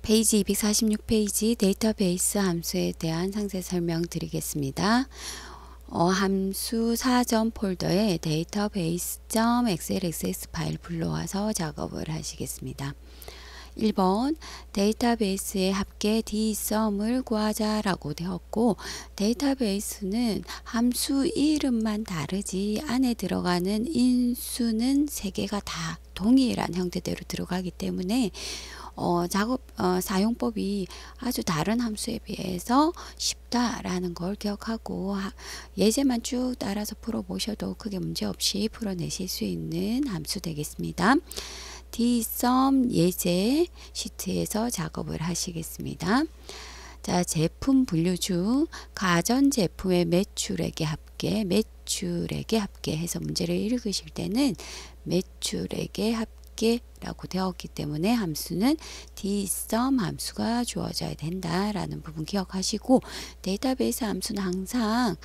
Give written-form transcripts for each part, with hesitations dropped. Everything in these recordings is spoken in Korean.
페이지 246페이지 데이터베이스 함수에 대한 상세 설명 드리겠습니다. 함수 사전 폴더에 데이터베이스.xlsx 파일 불러와서 작업을 하시겠습니다. 1번 데이터베이스의 합계 dsum을 구하자라고 되었고, 데이터베이스는 함수 이름만 다르지 안에 들어가는 인수는 3개가 다 동일한 형태대로 들어가기 때문에 사용법이 아주 다른 함수에 비해서 쉽다라는 걸 기억하고 예제만 쭉 따라서 풀어보셔도 크게 문제없이 풀어내실 수 있는 함수 되겠습니다. dsum 예제 시트에서 작업을 하시겠습니다. 자, 제품 분류 중 가전제품의 매출액의 합계, 매출액의 합계 해서 문제를 읽으실 때는 매출액의 합계라고 되었기 때문에 함수는 dsum 함수가 주어져야 된다라는 부분 기억하시고, 데이터베이스 함수는 항상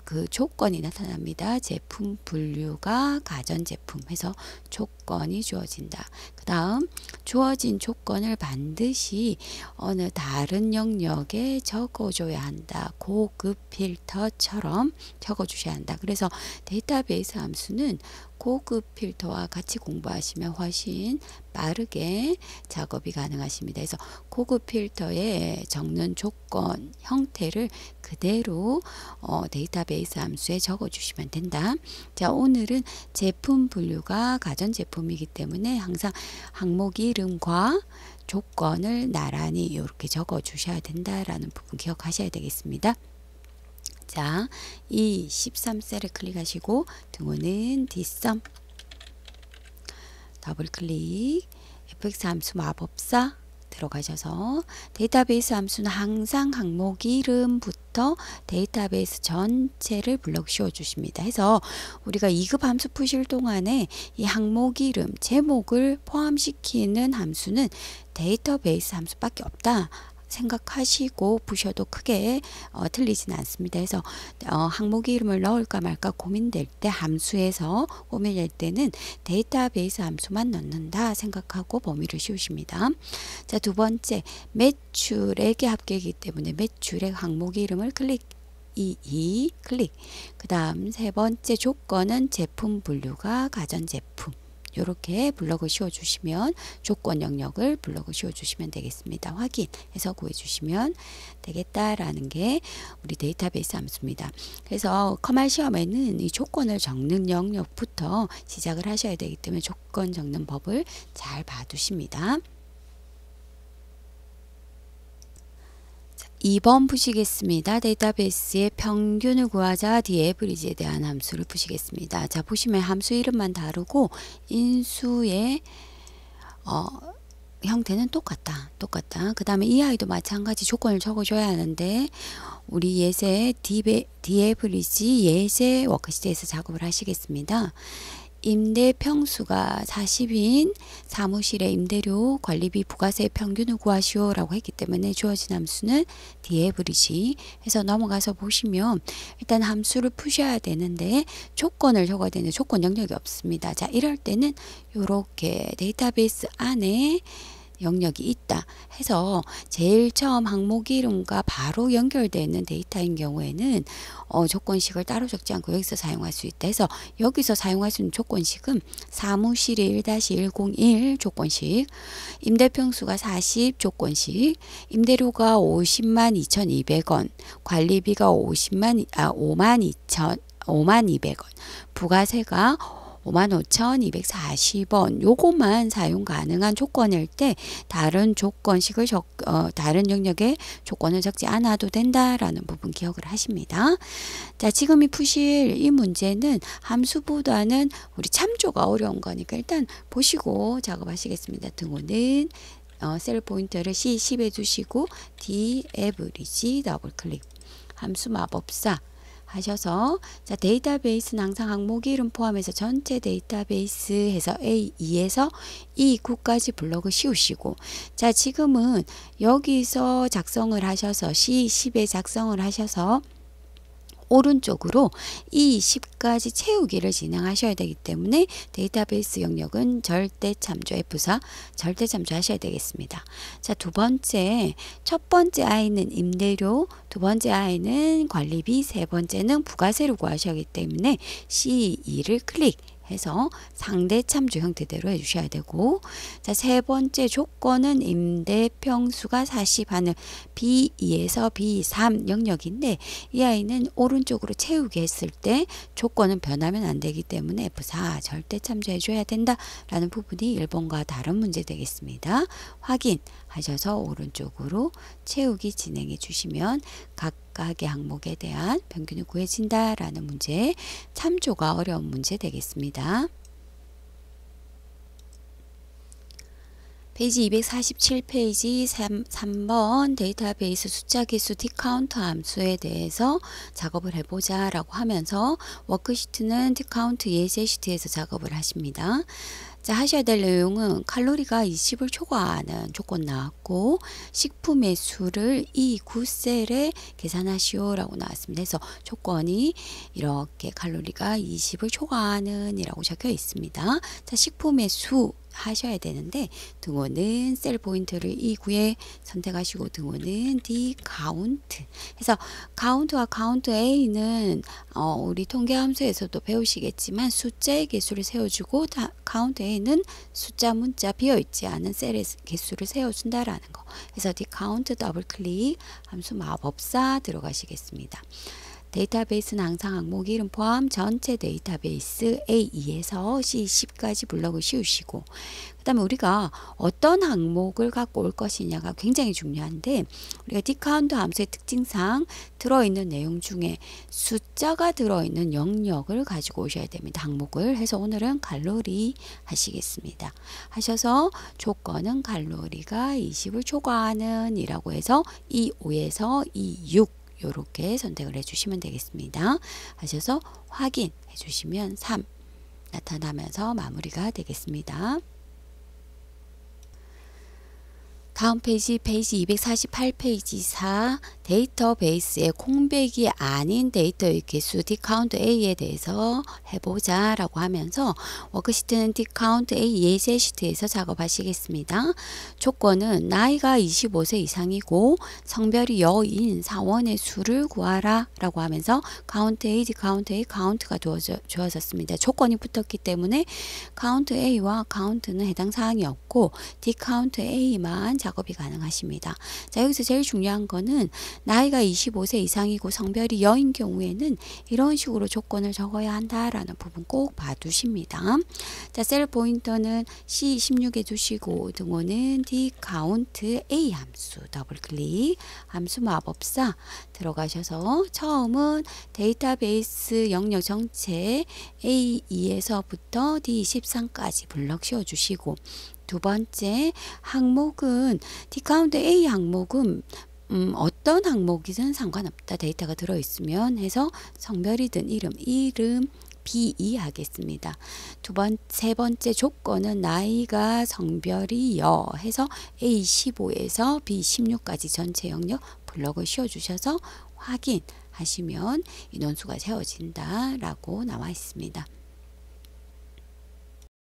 그 조건이 나타납니다. 제품 분류가 가전제품 해서 조건이 주어진다. 그 다음 주어진 조건을 반드시 어느 다른 영역에 적어줘야 한다. 고급 필터처럼 적어주셔야 한다. 그래서 데이터베이스 함수는 고급 필터와 같이 공부하시면 훨씬 빠르게 작업이 가능하십니다. 그래서 고급 필터에 적는 조건 형태를 그대로 데이터베이스 함수에 적어 주시면 된다. 자, 오늘은 제품 분류가 가전제품이기 때문에 항상 항목 이름과 조건을 나란히 이렇게 적어 주셔야 된다라는 부분 기억하셔야 되겠습니다. 자, 이 13셀을 클릭하시고 등호는 dsum 더블 클릭 fx 함수 마법사 들어가셔서 데이터베이스 함수는 항상 항목 이름부터 데이터베이스 전체를 블럭 씌워 주십니다. 해서 우리가 2급 함수 푸실 동안에 이 항목 이름 제목을 포함시키는 함수는 데이터베이스 함수밖에 없다 생각하시고 푸셔도 크게 틀리진 않습니다. 그래서 항목 이름을 넣을까 말까 고민될 때, 함수에서 고민될 때는 데이터베이스 함수만 넣는다 생각하고 범위를 씌우십니다. 자, 두 번째 매출액의 합계이기 때문에 매출액 항목 이름을 클릭 클릭. 그 다음 세 번째 조건은 제품 분류가 가전제품. 이렇게 블럭을 씌워 주시면 조건 영역을 블럭을 씌워 주시면 되겠습니다. 확인해서 구해 주시면 되겠다라는 게 우리 데이터베이스 함수입니다. 그래서 커말 시험에는 이 조건을 적는 영역부터 시작을 하셔야 되기 때문에 조건 적는 법을 잘 봐두십니다. 2번 푸시겠습니다. 데이터베이스의 평균을 구하자 dAverage에 대한 함수를 푸시겠습니다. 자, 보시면 함수 이름만 다르고 인수의 형태는 똑같다. 그 다음에 이 아이도 마찬가지 조건을 적어줘야 하는데, 우리 예제 dAverage 예제 워크시트에서 작업을 하시겠습니다. 임대 평수가 40인 사무실의 임대료, 관리비, 부가세 평균을 구하시오 라고 했기 때문에 주어진 함수는 dAverage 해서 넘어가서 보시면 일단 함수를 푸셔야 되는데 조건을 적어야 되는데 조건 영역이 없습니다. 자, 이럴 때는 이렇게 데이터베이스 안에 영역이 있다 해서 제일 처음 항목 이름과 바로 연결되는 데이터인 경우에는 조건식을 따로 적지 않고 여기서 사용할 수 있다 해서 여기서 사용할 수 있는 조건식은 사무실이 1-101 조건식, 임대평수가 40 조건식, 임대료가 502,200원, 관리비가 52,000원, 부가세가 55,240원 요것만 사용 가능한 조건일 때 다른 조건식을 다른 영역에 조건을 적지 않아도 된다라는 부분 기억을 하십니다. 자, 지금 푸실 이 문제는 함수보다는 우리 참조가 어려운 거니까 일단 보시고 작업하시겠습니다. 등호는 셀 포인터를 C10에 두시고 dAverage 더블 클릭 함수 마법사 하셔서, 자, 데이터베이스는 항상 항목 이름 포함해서 전체 데이터베이스 해서 A2에서 E9까지 블럭을 씌우시고, 자, 지금은 여기서 작성을 하셔서 C10에 작성을 하셔서 오른쪽으로 이 10까지 채우기를 진행하셔야 되기 때문에 데이터베이스 영역은 절대 참조 F4 절대 참조하셔야 되겠습니다. 자, 두 번째, 첫 번째 I는 임대료, 두 번째 I는 관리비, 세 번째는 부가세를 구하셔야 하기 때문에 C2를 클릭해서 상대 참조 형태대로 해주셔야 되고, 자, 세 번째 조건은 임대 평수가 40 하는 B2에서 B3 영역인데 이 아이는 오른쪽으로 채우게 했을 때 조건은 변하면 안 되기 때문에 F4 절대 참조해 줘야 된다라는 부분이 1번과 다른 문제 되겠습니다. 확인하셔서 오른쪽으로 채우기 진행해 주시면 각각의 항목에 대한 평균이 구해진다라는 문제, 참조가 어려운 문제 되겠습니다. 페이지 247페이지 3번 데이터베이스 숫자 개수 디카운트 함수에 대해서 작업을 해보자 라고 하면서 워크시트는 디카운트 예제 시트에서 작업을 하십니다. 자, 하셔야 될 내용은 칼로리가 20을 초과하는 조건 나왔고 식품의 수를 이 9셀에 계산하시오 라고 나왔습니다. 그래서 조건이 이렇게 칼로리가 20을 초과하는 이라고 적혀 있습니다. 자, 식품의 수 하셔야 되는데 등호는 셀 포인트를 E9에 선택하시고 등호는 D 카운트 해서 카운트와 카운트 A는 우리 통계 함수에서도 배우시겠지만 숫자의 개수를 세워주고 카운트 A는 숫자 문자 비어있지 않은 셀의 개수를 세워준다라는 거. 그래서 D 카운트 더블 클릭 함수 마법사 들어가시겠습니다. 데이터베이스는 항상 항목 이름 포함 전체 데이터베이스 A2에서 C10까지 블럭을 씌우시고 그 다음에 우리가 어떤 항목을 갖고 올 것이냐가 굉장히 중요한데 우리가 디카운트 함수의 특징상 들어있는 내용 중에 숫자가 들어있는 영역을 가지고 오셔야 됩니다. 항목을 해서 오늘은 칼로리 하시겠습니다. 하셔서 조건은 칼로리가 20을 초과하는 이라고 해서 E5에서 E6 이렇게 선택을 해주시면 되겠습니다. 하셔서 확인해 주시면 3 나타나면서 마무리가 되겠습니다. 다음 페이지 248페이지 4 데이터베이스의空백이 아닌 데이터의 개수 디카운트 A에 대해서 해보자 라고 하면서 워크시트는 디카운트 A 예제 시트에서 작업하시겠습니다. 조건은 나이가 25세 이상이고 성별이 여인 사원의 수를 구하라 라고 하면서 카운트 A, 디카운트 A, 카운트가 주어졌습니다. 조건이 붙었기 때문에 카운트 A와 카운트는 해당 사항이 없고 디카운트 A만 작업이 가능하십니다. 자, 여기서 제일 중요한 거는 나이가 25세 이상이고 성별이 여인 경우에는 이런 식으로 조건을 적어야 한다라는 부분 꼭 봐두십니다. 자, 셀 포인터는 C16에 두시고 등호는 D 카운트 A 함수 더블 클릭 함수 마법사 들어가셔서 처음은 데이터베이스 영역 전체 A2에서부터 D13까지 블럭 씌워주시고 두 번째 항목은 디카운트 A 항목은 어떤 항목이든 상관없다. 데이터가 들어있으면 해서 성별이든 이름 B2 하겠습니다. 세 번째 조건은 나이가 성별이 여 해서 A15에서 B16까지 전체 영역 블럭을 씌워주셔서 확인하시면 인원수가 세워진다 라고 나와 있습니다.